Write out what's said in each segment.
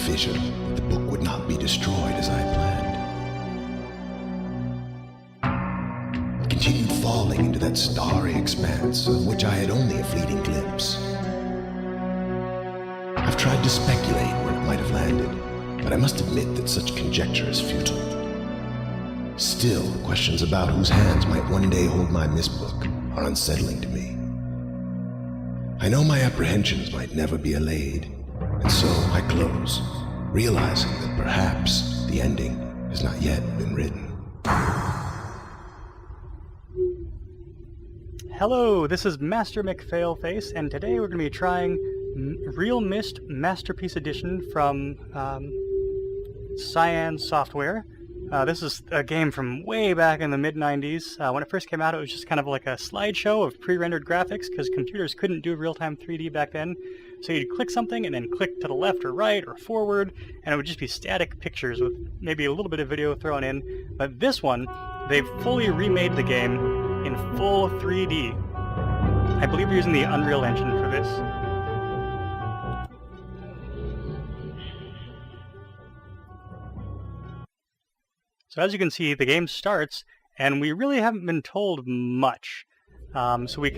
vision that the book would not be destroyed as I planned. I continued falling into that starry expanse of which I had only a fleeting glimpse. I've tried to speculate where it might have landed, but I must admit that such conjecture is futile. Still, questions about whose hands might one day hold my Myst book are unsettling to me. I know my apprehensions might never be allayed, and so I close, realizing that perhaps the ending has not yet been written. Hello, this is MasterMcFailFace, and today we're going to be trying RealMyst Masterpiece Edition from Cyan software. This is a game from way back in the mid-90s. When it first came out, it was just kind of like a slideshow of pre-rendered graphics because computers couldn't do real-time 3D back then. So you'd click something and then click to the left or right or forward, and it would just be static pictures with maybe a little bit of video thrown in. But this one, they've fully remade the game in full 3D. I believe they're using the Unreal Engine for this. So as you can see, the game starts, and we really haven't been told much. So we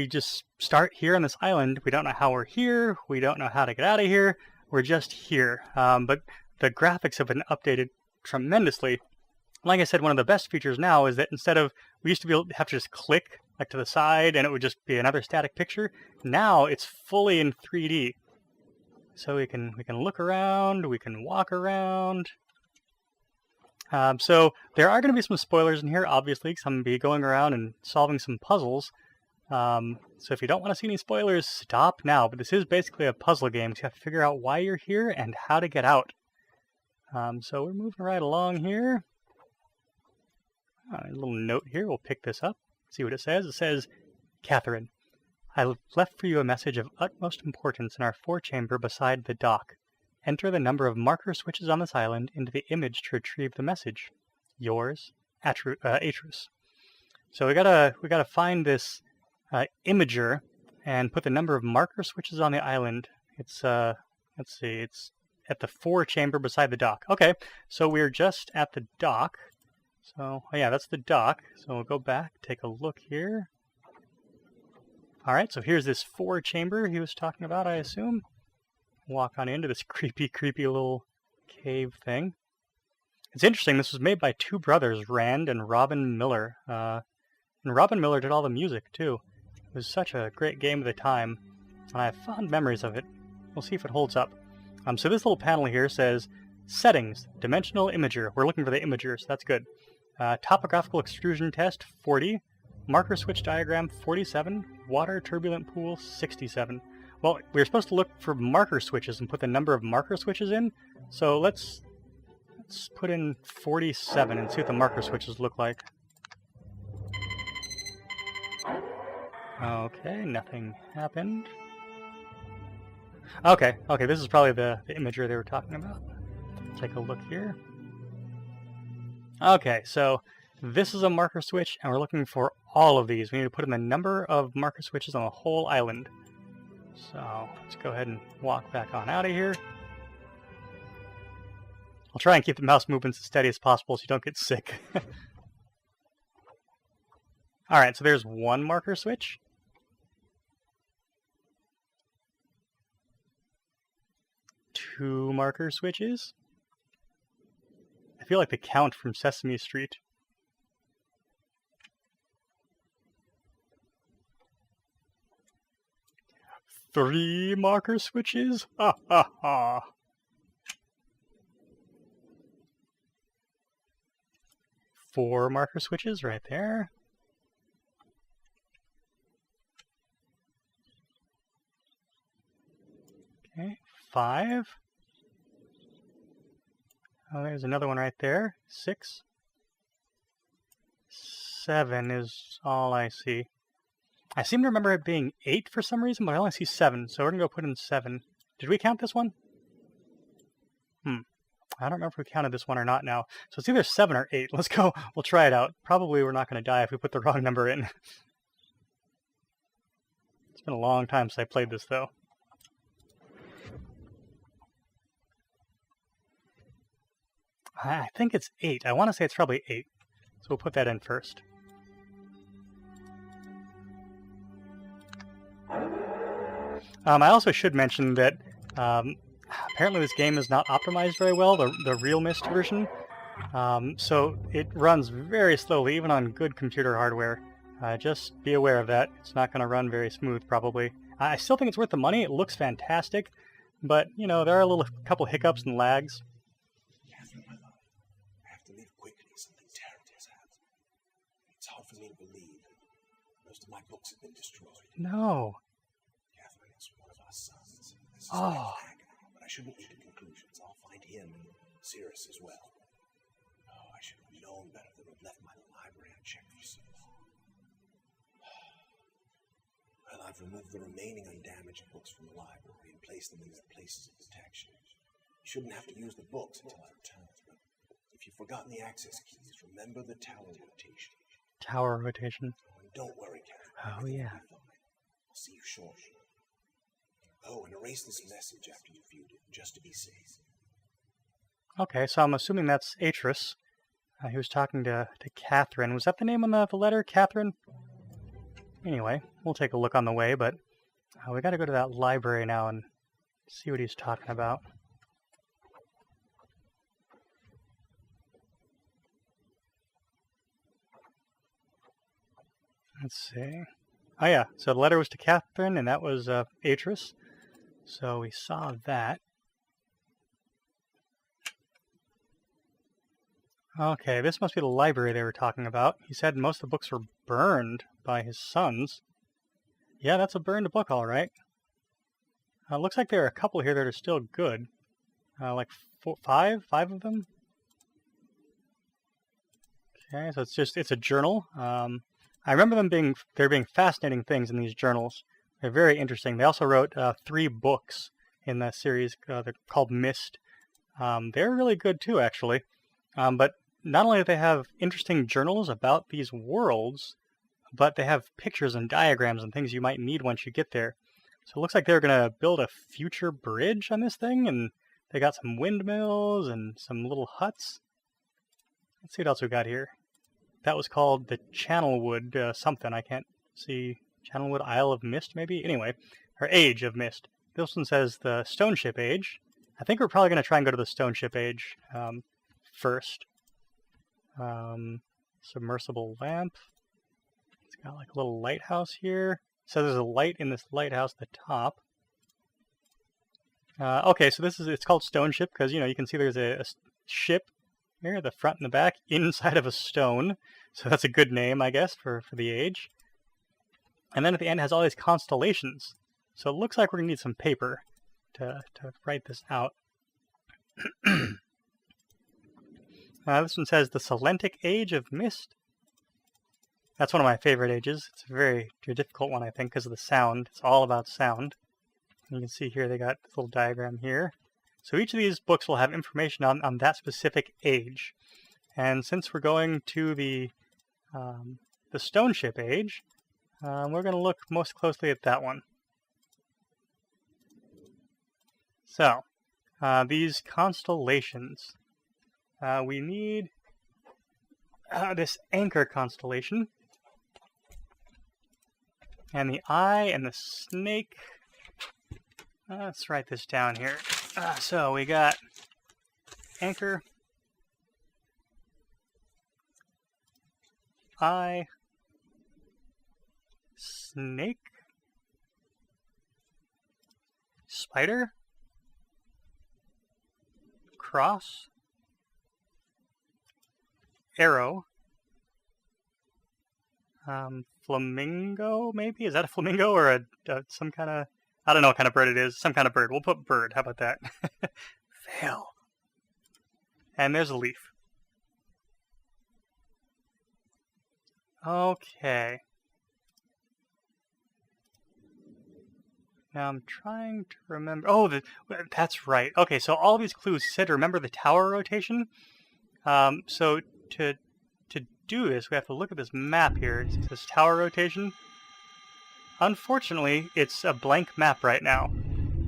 just start here on this island. We don't know how we're here. We don't know how to get out of here. We're just here. But the graphics have been updated tremendously. Like I said, one of the best features now is that instead of, we used to be able to have to just click like to the side and it would just be another static picture. Now it's fully in 3D. So we can look around, we can walk around. So there are going to be some spoilers in here, obviously, because I'm going to be going around and solving some puzzles. So if you don't want to see any spoilers, stop now. But this is basically a puzzle game, so you have to figure out why you're here and how to get out. So we're moving right along here. A little note here, we'll pick this up, see what it says. It says, Catherine, I left for you a message of utmost importance in our forechamber beside the dock. Enter the number of marker switches on this island into the image to retrieve the message. Yours, Atrus. So we gotta find this imager and put the number of marker switches on the island. It's let's see, it's at the forechamber beside the dock. Okay, so we're just at the dock. So yeah, that's the dock. So we'll go back, take a look here. Alright, so here's this forechamber he was talking about, I assume. Walk on into this creepy little cave thing. It's interesting, this was made by two brothers, Rand and Robin Miller. And Robin Miller did all the music, too. It was such a great game at the time, and I have fond memories of it. We'll see if it holds up. So this little panel here says, Settings, Dimensional Imager. We're looking for the imager, so that's good. Topographical Extrusion Test, 40. Marker switch diagram 47, water turbulent pool 67. Well, we were supposed to look for marker switches and put the number of marker switches in. So let's put in 47 and see what the marker switches look like. Okay, nothing happened. Okay, this is probably the imager they were talking about. Take a look here. Okay, so this is a marker switch, and we're looking for all of these. We need to put in the number of marker switches on the whole island. So let's go ahead and walk back on out of here. I'll try and keep the mouse movements as steady as possible so you don't get sick. Alright, so there's one marker switch. Two marker switches. I feel like the Count from Sesame Street. Three marker switches? Ha ha ha. Four marker switches right there. Okay, 5. Oh, there's another one right there. 6. 7 is all I see. I seem to remember it being 8 for some reason, but I only see 7, so we're going to go put in 7. Did we count this one? I don't remember if we counted this one or not now. So it's either 7 or 8. Let's go. We'll try it out. Probably we're not going to die if we put the wrong number in. Let's It's been a long time since I played this, though. I think it's 8. I want to say it's probably 8. So we'll put that in first. I also should mention that apparently this game is not optimized very well, the RealMyst version. So it runs very slowly, even on good computer hardware. Just be aware of that. It's not going to run very smooth, probably. I still think it's worth the money. It looks fantastic. But, you know, there are a couple hiccups and lags. Catherine, my love, I have to leave quickly. Something terrible has happened. It's hard for me to believe. Most of my books have been destroyed. No. Catherine is one of our sons. This is Oh. but I shouldn't leap to conclusions. I'll find him and Cirrus as well. Oh, I should have known better than to have left my library unchecked for so long. Well, I've removed the remaining undamaged books from the library and placed them in their places of protection. You shouldn't have to use the books until I return, but if you've forgotten the access keys, remember the tower rotation. Tower rotation. Oh, and don't worry, Catherine. Oh, Everything yeah. will be fine. I'll see you shortly. Oh, and erase this message after you've viewed it, just to be safe. Okay, so I'm assuming that's Atris. He was talking to Catherine. Was that the name on the letter, Catherine? Anyway, we'll take a look on the way, but we got to go to that library now and see what he's talking about. Let's see. Oh yeah, so the letter was to Catherine, and that was Atris. So we saw that. Okay, this must be the library they were talking about. He said most of the books were burned by his sons. Yeah, that's a burned book, all right. Looks like there are a couple here that are still good. Like five of them. Okay, so it's a journal. I remember there being fascinating things in these journals. They're very interesting. They also wrote 3 books in the series. They're called Myst. They're really good too, actually. But not only do they have interesting journals about these worlds, but they have pictures and diagrams and things you might need once you get there. So it looks like they're going to build a future bridge on this thing, and they got some windmills and some little huts. Let's see what else we got here. That was called the Channelwood something. I can't see. Channelwood Isle of Myst, maybe? Anyway, or Age of Myst. This one says the Stone Ship Age. I think we're probably going to try and go to the Stone Ship Age first. Submersible lamp. It's got like a little lighthouse here. So there's a light in this lighthouse at the top. Okay, so it's called Stone Ship because, you know, you can see there's a ship here, the front and the back, inside of a stone. So that's a good name, I guess, for the age. And then at the end it has all these constellations. So it looks like we're going to need some paper to write this out. This one says the Selentic Age of Myst. That's one of my favorite ages. It's a very difficult one, I think, because of the sound. It's all about sound. And you can see here they got this little diagram here. So each of these books will have information on that specific age. And since we're going to the Stone Ship Age, we're going to look most closely at that one. So, these constellations. We need this anchor constellation. And the eye and the snake. Let's write this down here. So we got anchor, eye, snake, spider, cross, arrow, flamingo, maybe? Is that a flamingo or some kind of... I don't know what kind of bird it is. Some kind of bird. We'll put bird. How about that? Fail. And there's a leaf. Okay. Now I'm trying to remember... Oh, that's right. Okay, so all of these clues said to remember the tower rotation. So to do this, we have to look at this map here. It says tower rotation. unfortunately, it's a blank map right now.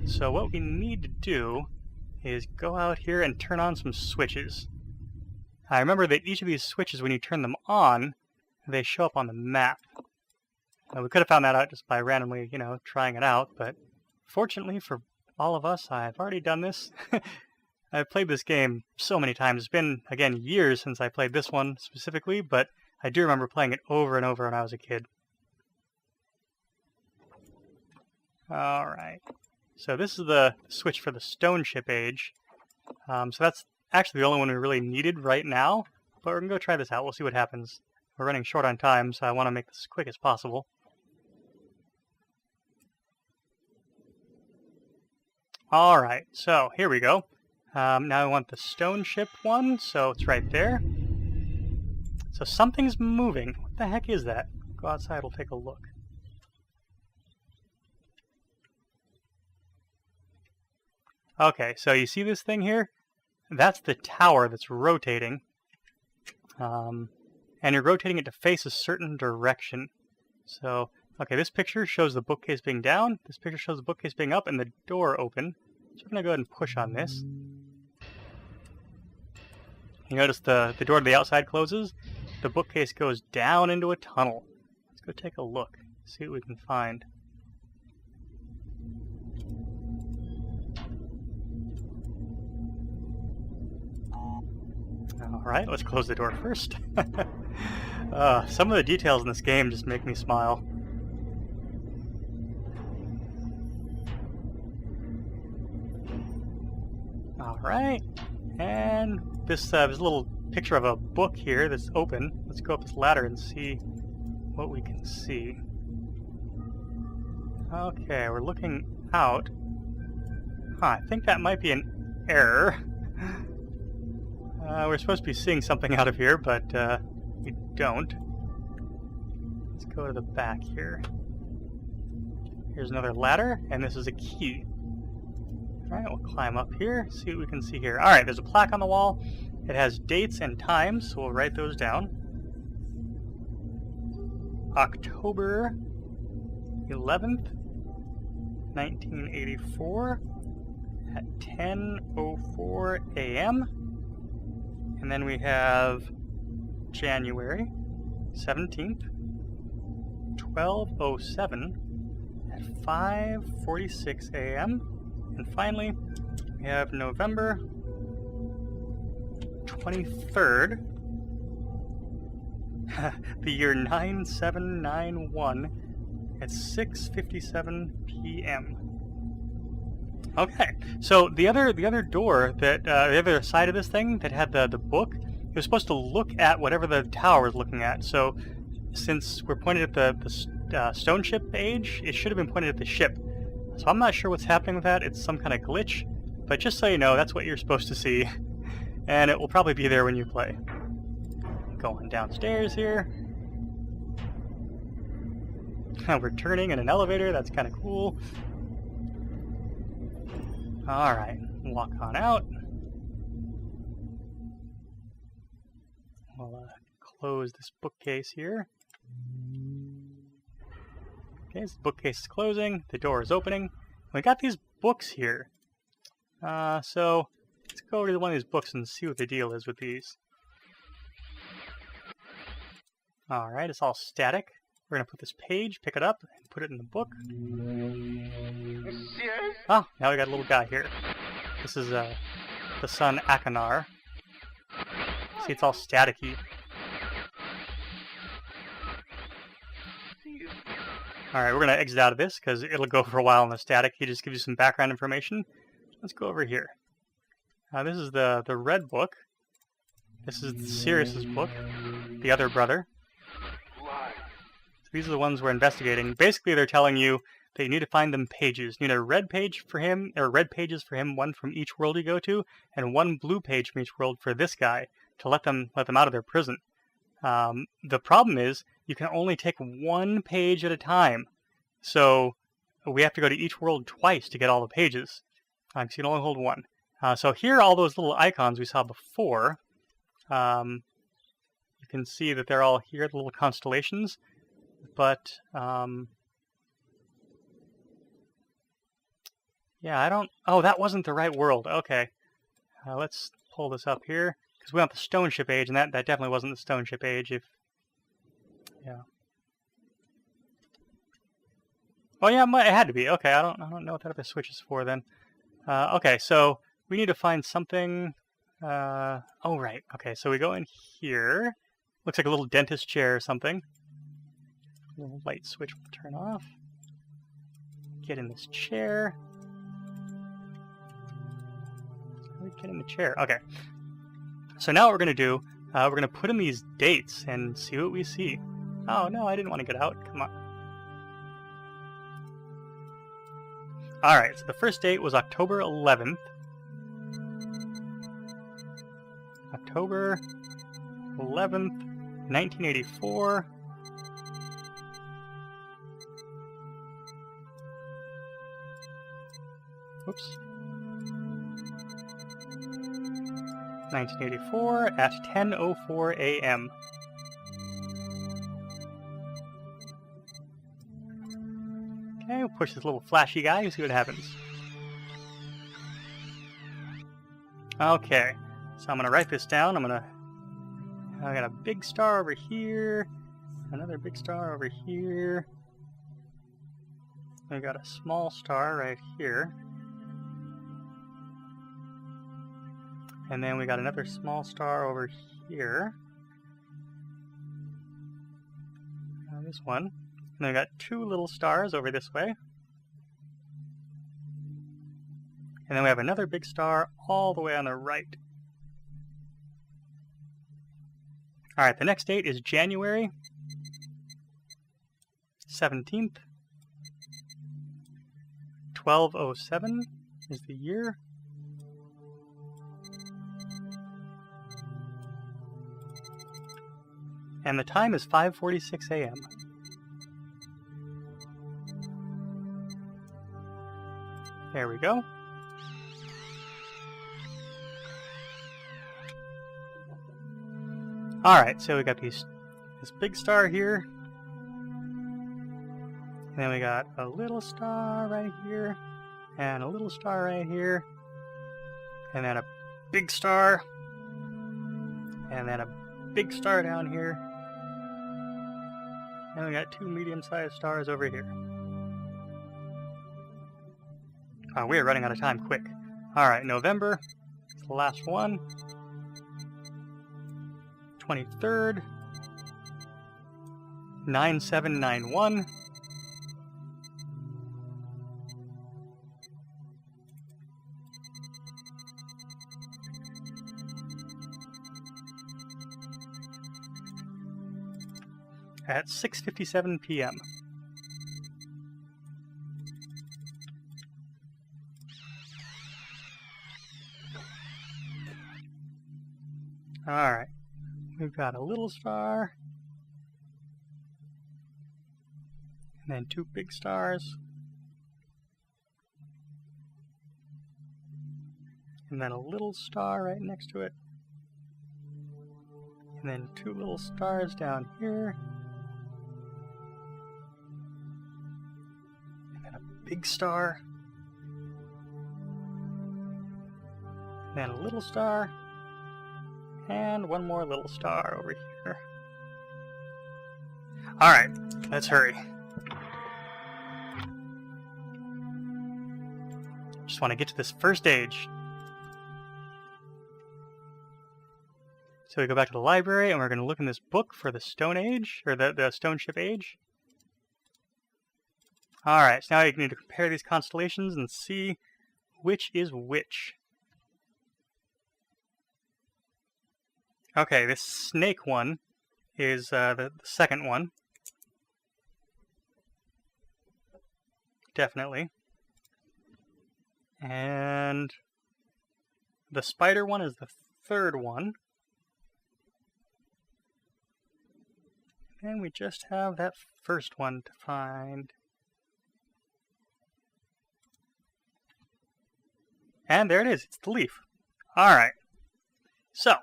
So what we need to do is go out here and turn on some switches. I remember that each of these switches, when you turn them on, they show up on the map. We could have found that out just by randomly, trying it out, but fortunately for all of us, I've already done this. I've played this game so many times. It's been, again, years since I played this one specifically, but I do remember playing it over and over when I was a kid. Alright, so this is the switch for the Stone Ship Age. So that's actually the only one we really needed right now, but we're going to go try this out. We'll see what happens. We're running short on time, so I want to make this as quick as possible. Alright, so here we go. Now I want the Stone Ship one, so it's right there. So something's moving. What the heck is that? Go outside, we'll take a look. Okay, so you see this thing here? That's the tower that's rotating. And you're rotating it to face a certain direction. So, okay, this picture shows the bookcase being down, this picture shows the bookcase being up, and the door open. So we're going to go ahead and push on this. You notice the door to the outside closes, the bookcase goes down into a tunnel. Let's go take a look, see what we can find. Alright, let's close the door first. Some of the details in this game just make me smile. Alright, and this there's a little picture of a book here that's open. Let's go up this ladder and see what we can see. Okay, we're looking out. I think that might be an error. We're supposed to be seeing something out of here, but we don't. Let's go to the back here. Here's another ladder, and this is a key. Alright, we'll climb up here, see what we can see here. Alright, there's a plaque on the wall. It has dates and times, so we'll write those down. October 11th, 1984 at 10:04 a.m. And then we have January 17th, 12:07 at 5:46 a.m. And finally, we have November 23rd, the year 9791 at 6:57 p.m. Okay, so the other door that the other side of this thing that had the book, it was supposed to look at whatever the tower was looking at. So since we're pointed at the Stone Ship Age, it should have been pointed at the ship. So I'm not sure what's happening with that. It's some kind of glitch, but just so you know, that's what you're supposed to see, and it will probably be there when you play. Go on downstairs here. We're turning in an elevator. That's kind of cool. Alright, walk on out. We'll close this bookcase here. Okay, so the bookcase is closing, the door is opening. We got these books here. So let's go over to one of these books and see what the deal is with these. Alright, it's all static. We're going to put this page, pick it up, and put it in the book. Oh, now we got a little guy here. This is the son Akanar. See, it's all staticky. Alright, we're going to exit out of this because it'll go for a while in the static. He just gives you some background information. Let's go over here. This is the red book. This is Sirius's book, the other brother. So these are the ones we're investigating. Basically, they're telling you that you need to find them pages. You need a red page for him, or red pages for him, one from each world you go to, and one blue page from each world for this guy to let them out of their prison. The problem is you can only take one page at a time, so we have to go to each world twice to get all the pages. So you can only hold one. So here, all those little icons we saw before, you can see that they're all here, the little constellations, but Yeah, I don't... Oh, that wasn't the right world. Okay. Let's pull this up here. Because we want the stone ship age, and that definitely wasn't the stone ship age. Yeah. Oh yeah, it had to be. Okay, I don't know what that other switch is for then. Okay, so we need to find something. Oh right. Okay, so we go in here. Looks like a little dentist chair or something. A little light switch will turn off. Get in this chair. Get in the chair. Okay. So now what we're gonna do, we're gonna put in these dates and see what we see. Oh no, I didn't want to get out. Come on. Alright, so the first date was October 11th. October 11th, 1984. Whoops. 1984 at 10:04 a.m. Okay, we'll push this little flashy guy and see what happens. Okay, so I'm gonna write this down. I got a big star over here, another big star over here. I got a small star right here. And then we got another small star over here. This one. And then we got two little stars over this way. And then we have another big star all the way on the right. Alright, the next date is January 17th. 1207 is the year. And the time is 5:46 a.m. There we go. Alright, so we got this big star here. And then we got a little star right here. And a little star right here. And then a big star. And then a big star down here. And we got two medium-sized stars over here. Oh, we are running out of time quick. Alright, November. It's the last one. 23rd. 9791. At 6:57 p.m. Alright, we've got a little star, and then two big stars, and then a little star right next to it, and then two little stars down here, and then a big star, and then a little star, and one more little star over here. Alright, let's hurry. Just want to get to this first age. So we go back to the library and we're going to look in this book for the Stone Age, or the Stone Ship Age. Alright, so now you need to compare these constellations and see which is which. Okay, this snake one is the second one. Definitely. And the spider one is the third one. And we just have that first one to find. And there it is, it's the leaf. Alright. So,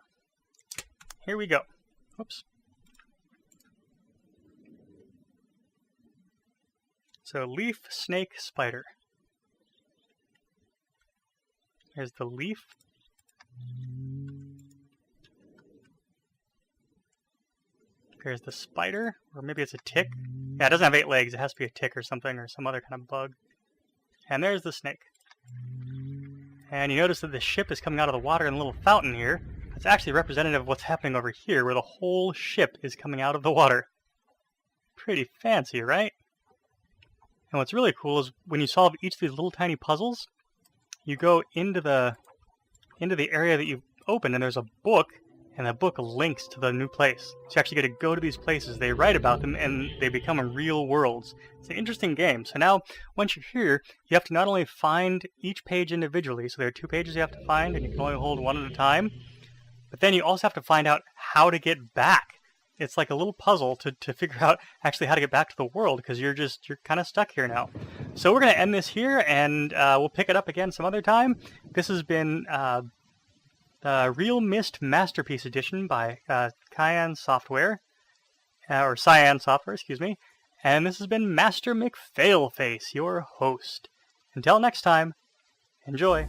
here we go. Whoops. So, leaf, snake, spider. There's the leaf. There's the spider, or maybe it's a tick. Yeah, it doesn't have 8 legs. It has to be a tick or something, or some other kind of bug. And there's the snake. And you notice that the ship is coming out of the water in a little fountain here. It's actually representative of what's happening over here, where the whole ship is coming out of the water. Pretty fancy, right? And what's really cool is when you solve each of these little tiny puzzles, you go into the area that you've opened, and there's a book, and the book links to the new place. So you actually get to go to these places, they write about them, and they become real worlds. It's an interesting game. So now, once you're here, you have to not only find each page individually, so there are 2 pages you have to find, and you can only hold one at a time, but then you also have to find out how to get back. It's like a little puzzle to figure out actually how to get back to the world, because you're kind of stuck here now. So we're going to end this here, and we'll pick it up again some other time. This has been the RealMyst Masterpiece Edition by Cyan Software, or Cyan Software, excuse me. And this has been MasterMcFailFace, your host. Until next time, enjoy.